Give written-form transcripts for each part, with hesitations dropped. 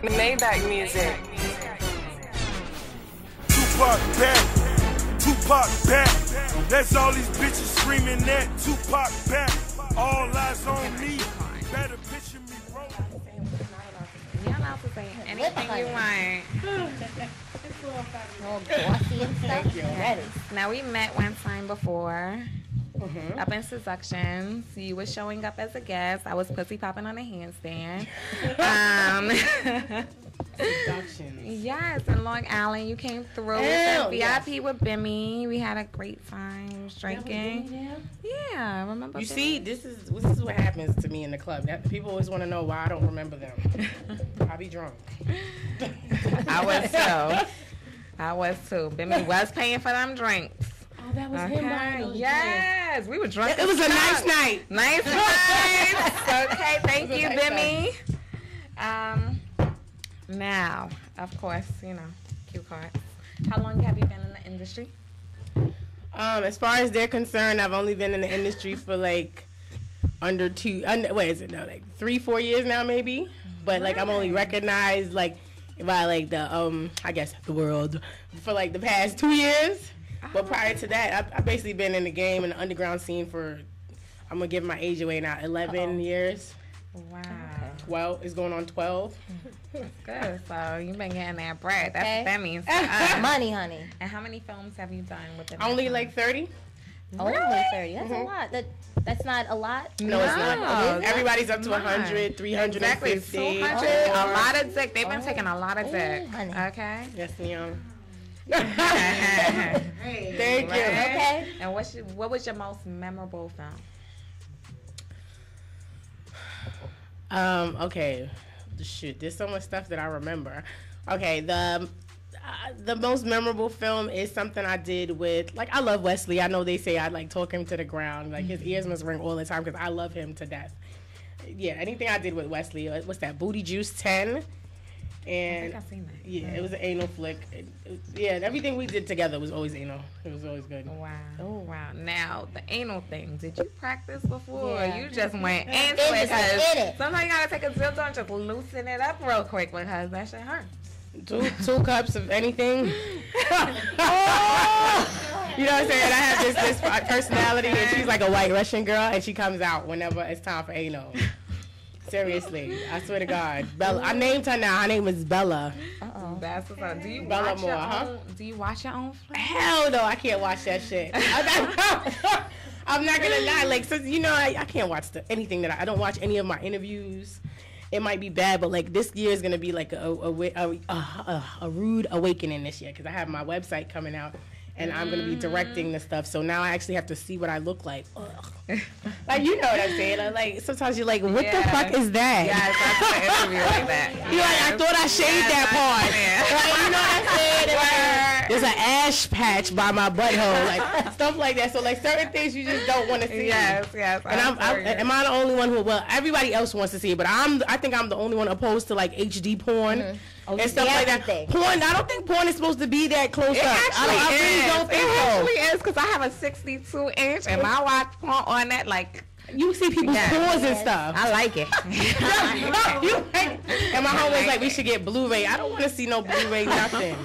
Maybach music. Tupac back, Tupac back. That's all these bitches screaming that. Tupac back. All eyes on me. Better picture me rolling. You're allowed to say anything you want. All glossy and stuff. Ready. Now, we met one time before. Up in Seductions. You was showing up as a guest. I was pussy popping on a handstand. Seductions. Yes, in Long Island. You came through. VIP with Bimmy. We had a great time. We was drinking. Yeah, I remember. You see, this is what happens to me in the club. People always want to know why I don't remember them. I be drunk. I was too. Bimmy was paying for them drinks. Oh, that was him buying those Yes, we were drunk. It was a nice night. Nice night. Okay, thank you, Bimmy. Now, of course, you know, cue cards. How long have you been in the industry? As far as they're concerned, I've only been in the industry for like like 3-4 years now, maybe. But like I'm only recognized like by like the I guess the world for like the past 2 years. But prior to that, I've basically been in the game in the underground scene for, I'm gonna give my age away now, 11 years. Wow. 12 is going on 12. Good. So you've been getting that bread. That's what that means. Money, honey. And how many films have you done with it? Only like 30. Only 30. That's a lot. That's not a lot. No, it's not. Everybody's up to 100, 350. Exactly. 200. A lot of dick. They've been taking a lot of dick. Okay. Yes, ma'am. Thank you. Okay. And what was your most memorable film? Okay. Shoot, there's so much stuff that I remember. Okay, the most memorable film is something I did with, like, I love Wesley. I know they say I like talk him to the ground. Like, his ears must ring all the time because I love him to death. Yeah, anything I did with Wesley. What's that? Booty Juice 10. And I think I've seen that. Yeah, it was an anal flick. Everything we did together was always anal. It was always good. Wow. Oh, wow. Now, the anal thing, did you practice before? Yeah. Or you just went into it? Sometimes you gotta take a dildo and just loosen it up real quick because that shit hurts. Two cups of anything. You know what I'm saying? I have this personality, and she's like a white Russian girl, and she comes out whenever it's time for anal. Seriously, I swear to God, Bella. I named her now. Her name is Bella. That's what's up. Do you Bella watch Moore, your huh? own? Do you watch your own flick? Hell no, I can't watch that shit. I'm not gonna lie. Like, so, you know, I can't watch anything that I don't watch any of my interviews. It might be bad, but like this year is gonna be like a rude awakening this year because I have my website coming out. And I'm going to be directing the stuff. So now I actually have to see what I look like. Ugh. Like, you know what I'm saying? Like, sometimes you're like, what the fuck is that? Yes, that's an interview like that. You're like, I thought I shaved that part. Like, you know what I'm saying? Like, there's an ash patch by my butthole. Like, stuff like that. So, like, certain things you just don't want to see. Yes. And am I the only one who, well, everybody else wants to see it. But I think I'm the only one opposed to, like, HD porn. And stuff like that. Porn, I don't think porn is supposed to be that close up. I really don't think so. It actually is because I have a 62-inch and I watch porn on that like. You see people's pores and stuff. I like it. And my homie's like, we should get Blu-ray. I don't want to see no Blu-ray, nothing.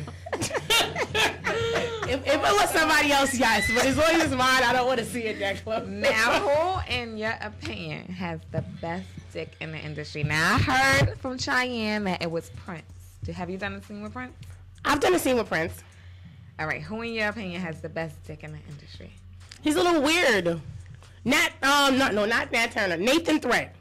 If it was somebody else, yes. But as long as it's mine, I don't want to see it that close. Now, who, in your opinion, has the best dick in the industry? Now, I heard from Cheyenne that it was Prince. Have you done a scene with Prince? I've done a scene with Prince. All right. Who, in your opinion, has the best dick in the industry? He's a little weird. Not Nat Turner. Nathan Threat.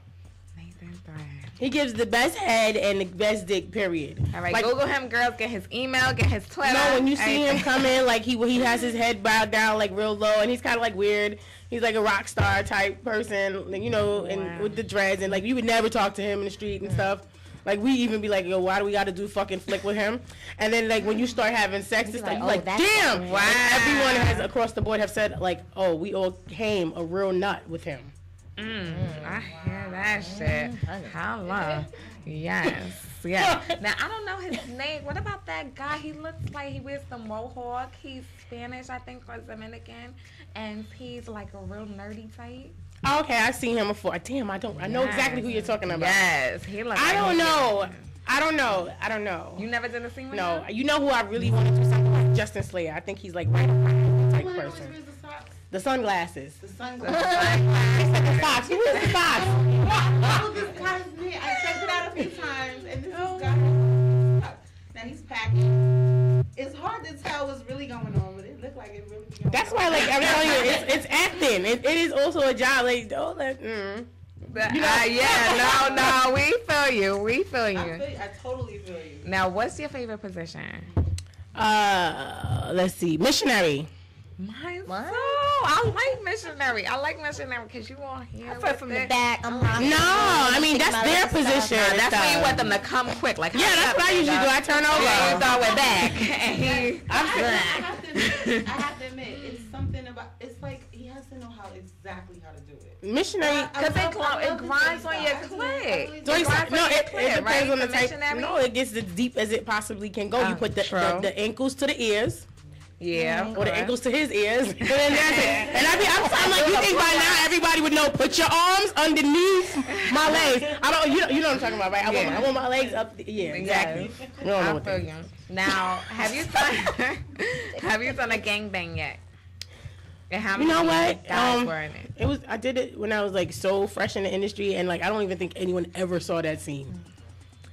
He gives the best head and the best dick, period. All right, like, Google him, girls. Get his email, get his Twitter. No, when you see him come in, like he has his head bowed down, like real low, and he's kind of like weird. He's like a rock star type person, you know, and with the dreads, and like you would never talk to him in the street and stuff. Like, we even be like, yo, why do we got to do fucking flick with him? And then, like, when you start having sex and stuff, you're like, damn! Wow. And everyone has, across the board, have said, like, oh, we all came a real nut with him. I hear that shit. Hello. Yes. Yeah. Now, I don't know his name. What about that guy? He looks like he wears the mohawk. He's Spanish, I think, or Dominican. And he's like a real nerdy type. Okay, I've seen him before. Damn, I know exactly who you're talking about. Yes. He looks I like don't know. I don't know. You never did a scene with No. him? You know who I really want to do something like? Justin Slayer. I think he's like right type person. The sunglasses. The sunglasses. The fox. Who is the fox? Oh, this guy's me. I checked it out a few times, and this is guy. Now he's packing. It's hard to tell what's really going on, but it looked like it really. That's why, like, I'm telling you, it's acting. It is also a job. Like, don't let. No, we feel you. I totally feel you. Now, what's your favorite position? Let's see, missionary. Mine. I like missionary. Because you won't hear First from the back, I'm rocking. No, I mean that's their position. That's when you want them to come quick. Like, yeah, that's what I usually do. I turn over. Yeah, you throw it back. I have to admit, it's something about. It's like he has to know exactly how to do it. Missionary, because it grinds on your clit. It depends on the type. No, it gets as deep as it possibly can go. You put the ankles to the ears. Yeah. Or the ankles to his ears. And then that's it. And I'm like, you think by now everybody would know, put your arms underneath my legs. You know what I'm talking about, right? I want my legs up. Yeah, exactly. Yes. You don't know what that is. Now, have you done a gangbang yet? And how many you know what? guys were in it? I did it when I was like so fresh in the industry, and like I don't even think anyone ever saw that scene.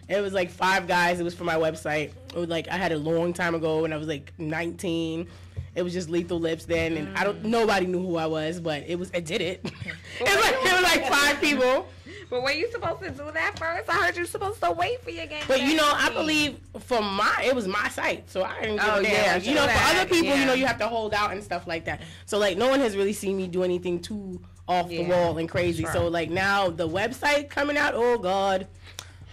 It was like 5 guys. It was for my website. It was like I had a long time ago when I was like 19. It was just Lethal Lips then, and nobody knew who I was, but I did it. It was like 5 people. But were you supposed to do that first? I heard you were supposed to wait for your game. But I believe it was my site, so I didn't give a damn. Yeah, for other people, you have to hold out and stuff like that. So like no one has really seen me do anything too off the wall and crazy. Sure. So like now the website coming out, oh God.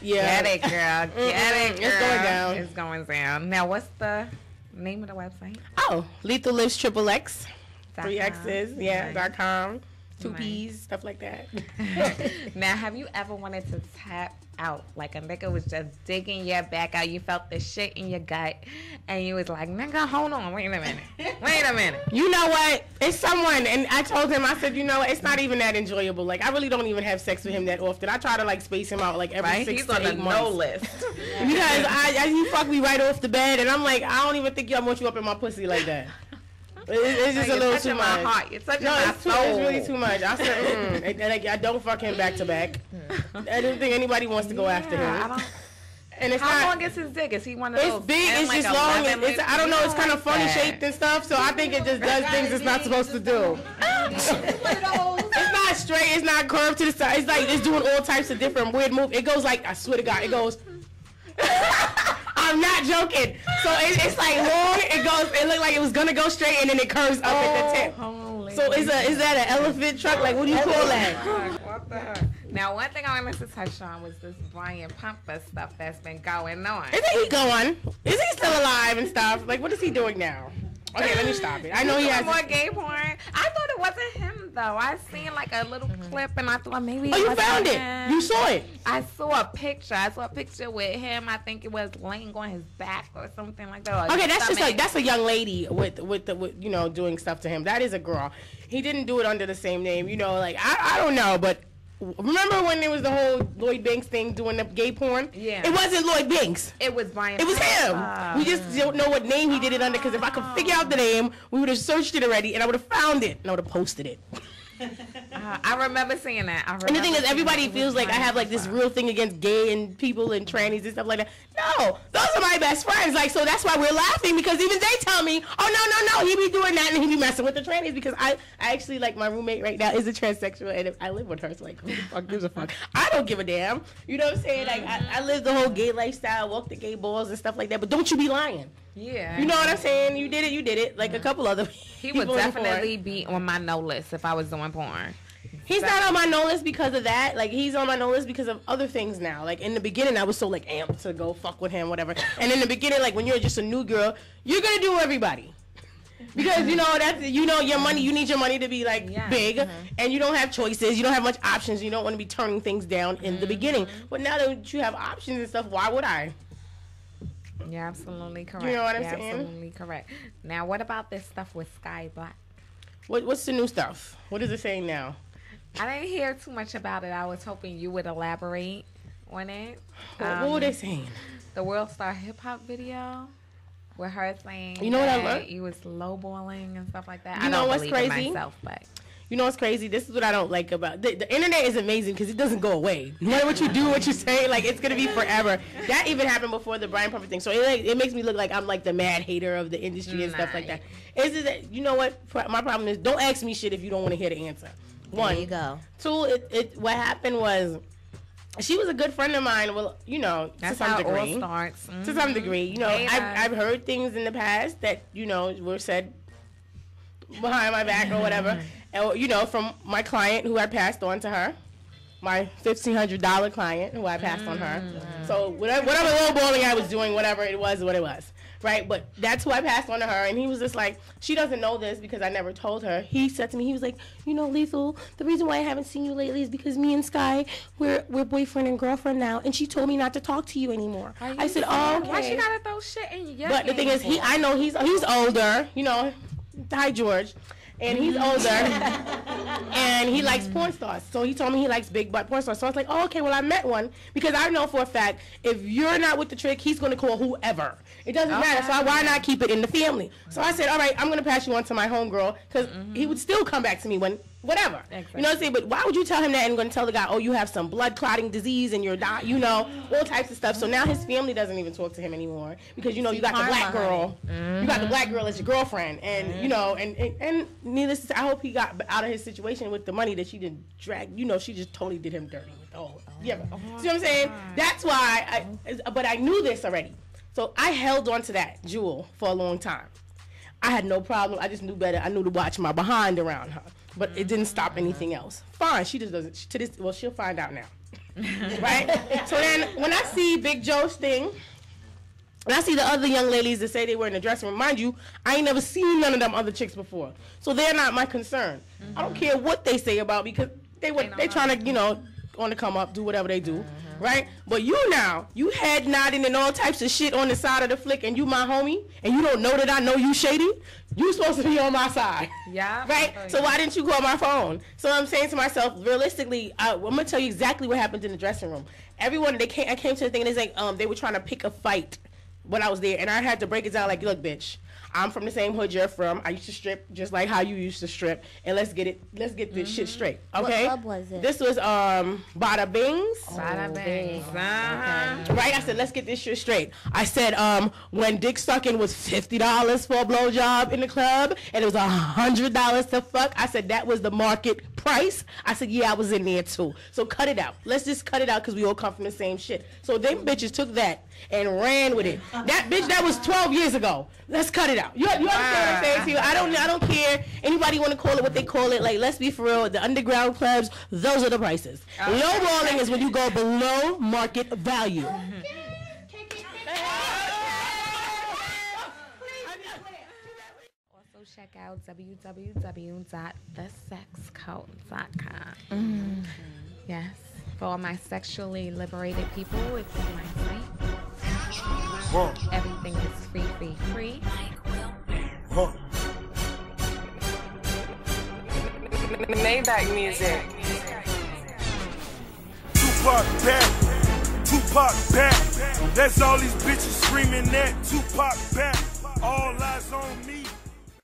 Yeah. Get it, girl. Get it, girl. It's going down. It's going down. Now, what's the name of the website? Oh, Lethal Lips XXX. 3 X's. Yeah. Nice. .com. 2 P's. Stuff like that. Now, have you ever wanted to tap out? Like a nigga was just digging your back out. You felt the shit in your gut. And you was like, nigga, hold on. Wait a minute. You know what? It's someone. And I told him, I said, you know what? It's not even that enjoyable. Like, I really don't even have sex with him that often. I try to, like, space him out, like, every 6 to 8 months. He's on the no list. Because you fuck me right off the bed. And I'm like, I don't even think I want you up in my pussy like that. It's just a little too much. My heart. You're touching my soul. It's really too much. I said, like, I don't fuck him back to back. I don't think anybody wants to go after him. How long is his dick? Is he one of those? It's big. It's like just long. I don't know. It's kind of funny shaped and stuff. So I think it just does things it's not supposed to do. It's not straight. It's not curved to the side. It's like it's doing all types of different weird moves. It goes like, I swear to God, it goes. I'm not joking. So it's like long. It looked like it was gonna go straight, and then it curves up at the tip. So is that an elephant truck? Like, what do you call that? What the heck? Now, one thing I wanted to touch on was this Brian Pumper stuff that's been going on. Isn't he going? Is he still alive and stuff? Like, what is he doing now? Okay, let me stop it. I know he has more gay porn. I thought it wasn't him though. I seen like a little clip and I thought maybe. Oh, you found it? You saw it? I saw a picture with him. I think it was laying on his back or something like that. Okay, that's just like that's a young lady with doing stuff to him. That is a girl. He didn't do it under the same name. Like I don't know, but. Remember when there was the whole Lloyd Banks thing doing the gay porn? Yeah. It wasn't Lloyd Banks. It was Brian. It was him. We just don't know what name he did it under, because if I could figure out the name, we would have searched it already, and I would have found it, and I would have posted it. I remember seeing that. And the thing is, everybody feels like I have like this real thing against gay and people and trannies and stuff like that. No, those are my best friends. Like, so that's why we're laughing, because even they tell me, oh no, he be doing that and he be messing with the trannies, because I actually, like, my roommate right now is a transsexual and I live with her. So like, who the fuck gives a fuck? I don't give a damn. You know what I'm saying? Like, I live the whole gay lifestyle, walk the gay balls and stuff like that. But don't you be lying. Yeah. You know what I'm saying? You did it. Like a couple other He would definitely be on my no list if I was doing porn. He's not on my no list because of that. Like, he's on my no list because of other things now. Like, in the beginning, I was so, like, amped to go fuck with him, whatever. And in the beginning, like, when you're just a new girl, you're going to do everybody. Because your money. You need your money to be like big, and you don't have choices. You don't have much options. You don't want to be turning things down in the beginning. But now that you have options and stuff, why would I? You're absolutely correct. You know what I'm saying? Absolutely correct. Now, what about this stuff with Sky Black? What's the new stuff? What is it saying now? I didn't hear too much about it. I was hoping you would elaborate on it. What were they saying? The World Star Hip Hop video with her saying what I learned? He was lowballing and stuff like that. You know what's crazy? Myself, but you know what's crazy? This is what I don't like about the internet is amazing because it doesn't go away. No matter what you do, what you say, like it's gonna be forever. That even happened before the Brian Pumper thing. So it makes me look like I'm like the mad hater of the industry and stuff like that. Is it that, you know what? My problem is don't ask me shit if you don't want to hear the answer. One. There you go. Two. What happened was. She was a good friend of mine. Well, that's to some degree. All starts. Mm-hmm. To some degree, I've heard things in the past that were said behind my back or whatever, and from my client who I passed on to her, my $1,500 client who I passed on her. So whatever lowballing I was doing, whatever it was, what it was. Right, but that's who I passed on to her, and he was just like, she doesn't know this because I never told her. He said to me, he was like, Lethal, the reason why I haven't seen you lately is because me and Sky, we're boyfriend and girlfriend now, and she told me not to talk to you anymore. I said, oh, okay. Why she gotta throw shit in your But the thing is, I know he's older, hi George. And he's older, and he likes porn stars. So he told me he likes big butt porn stars. So I was like, oh, okay, well, I met one. Because I know for a fact, if you're not with the trick, he's going to call whoever. It doesn't matter. So why not keep it in the family? So I said, all right, I'm going to pass you on to my homegirl. Because he would still come back to me when, whatever. Exactly. You know what I'm saying? But why would you tell him that and going to tell the guy, oh, you have some blood clotting disease and you're not, all types of stuff. So now his family doesn't even talk to him anymore. Because, you got the black girl. You got the black girl as your girlfriend. And, and needless to say, I hope he got out of his situation with the money that she didn't drag. She just totally did him dirty with the whole. Yeah, see what I'm saying? That's why. But I knew this already, so I held on to that jewel for a long time. I had no problem. I just knew better. I knew to watch my behind around her, but it didn't stop anything else. Fine, she just doesn't. To this, well, she'll find out now, right? So then, when I see Big Joe's thing. And I see the other young ladies that say they were in the dressing room. Mind you, I ain't never seen none of them other chicks before. So they're not my concern. I don't care what they say about because they trying to, on the come up, do whatever they do. Right? But you head nodding and all types of shit on the side of the flick and you my homie and you don't know that I know you shady. You supposed to be on my side. Yeah. Right? So why didn't you call my phone? So I'm saying to myself, realistically, I'm going to tell you exactly what happened in the dressing room. Everyone, I came to the thing and it's like, they were trying to pick a fight when I was there, and I had to break it down like, look, bitch, I'm from the same hood you're from. I used to strip just like how you used to strip, and let's get this shit straight, okay? What club was it? This was Bada Bing's. Bada Bing's. Okay. Right? I said, let's get this shit straight. I said, when dick sucking was $50 for a blowjob in the club, and it was $100 to fuck, I said that was the market price. I said, yeah, I was in there too. So cut it out. Let's just cut it out because we all come from the same shit. So them bitches took that and ran with it. That bitch, that was 12 years ago. Let's cut it out. You understand what I'm saying to you? I don't care. Anybody want to call it what they call it. Like, let's be for real. The underground clubs, those are the prices. Lowballing is when you go below market value. Also check out www.thesexcode.com. Yes. For all my sexually liberated people, it's my site. Everything is free. Maybach music. Tupac back. That's all these bitches screaming that. Tupac back. All eyes on me.